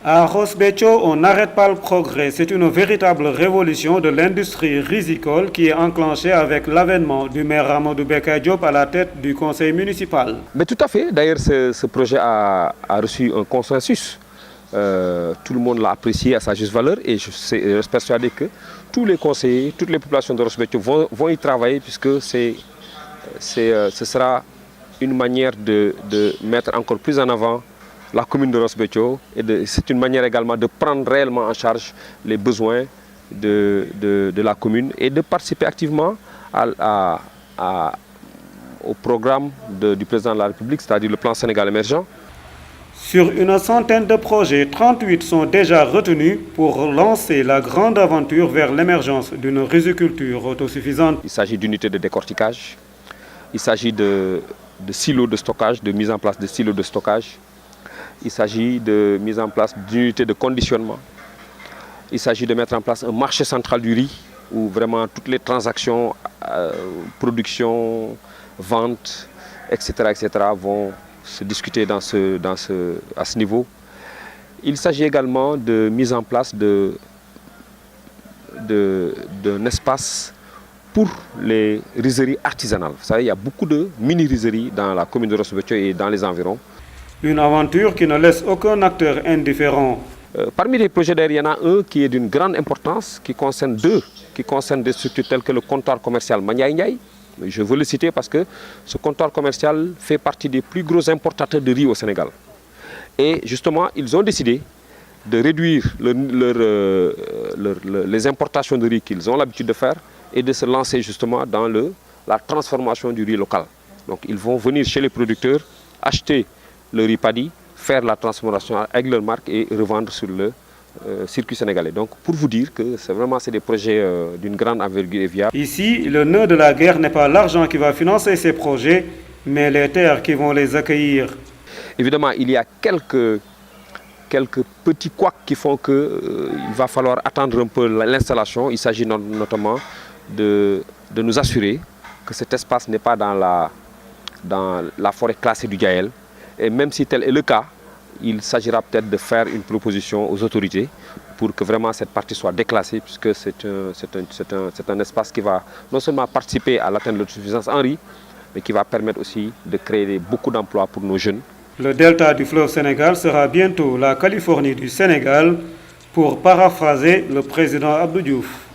À Ross Béthio, on n'arrête pas le progrès. C'est une véritable révolution de l'industrie risicole qui est enclenchée avec l'avènement du maire Amadou Bekay Diop à la tête du conseil municipal. Mais tout à fait. D'ailleurs, ce projet a reçu un consensus. Tout le monde l'a apprécié à sa juste valeur et je suis persuadé que tous les conseillers, toutes les populations de Ross Béthio vont y travailler puisque ce sera une manière de mettre encore plus en avant la commune de Ross Béthio et c'est une manière également de prendre réellement en charge les besoins de la commune et de participer activement au programme du président de la République, c'est-à-dire le plan Sénégal émergent. Sur une centaine de projets, 38 sont déjà retenus pour lancer la grande aventure vers l'émergence d'une riziculture autosuffisante. Il s'agit d'unités de décortiquage, il s'agit de silos de stockage, de mise en place de silos de stockage. Il s'agit de mise en place d'unités de conditionnement. Il s'agit de mettre en place un marché central du riz où vraiment toutes les transactions, production, vente, etc., vont se discuter à ce niveau. Il s'agit également de mise en place d'un espace pour les rizeries artisanales. Vous savez, il y a beaucoup de mini-rizeries dans la commune de Ross Béthio et dans les environs. Une aventure qui ne laisse aucun acteur indifférent. Parmi les projets d'ailleurs, il y en a un qui est d'une grande importance, qui concerne des structures telles que le comptoir commercial Maniaï Ndiaye. Je veux le citer parce que ce comptoir commercial fait partie des plus gros importateurs de riz au Sénégal. Et justement, ils ont décidé de réduire les importations de riz qu'ils ont l'habitude de faire et de se lancer justement dans la transformation du riz local. Donc ils vont venir chez les producteurs, acheter le riz paddy, faire la transformation avec leur marque et revendre sur le circuit sénégalais. Donc pour vous dire que c'est des projets d'une grande envergure et viable. Ici, le nœud de la guerre n'est pas l'argent qui va financer ces projets, mais les terres qui vont les accueillir. Évidemment, il y a quelques petits couacs qui font qu'il va falloir attendre un peu l'installation. Il s'agit notamment de nous assurer que cet espace n'est pas dans la forêt classée du Gaël. Et même si tel est le cas, il s'agira peut-être de faire une proposition aux autorités pour que vraiment cette partie soit déclassée, puisque c'est un espace qui va non seulement participer à l'atteinte de l'autosuffisance en riz, mais qui va permettre aussi de créer beaucoup d'emplois pour nos jeunes. Le delta du fleuve Sénégal sera bientôt la Californie du Sénégal, pour paraphraser le président Abdou Diouf.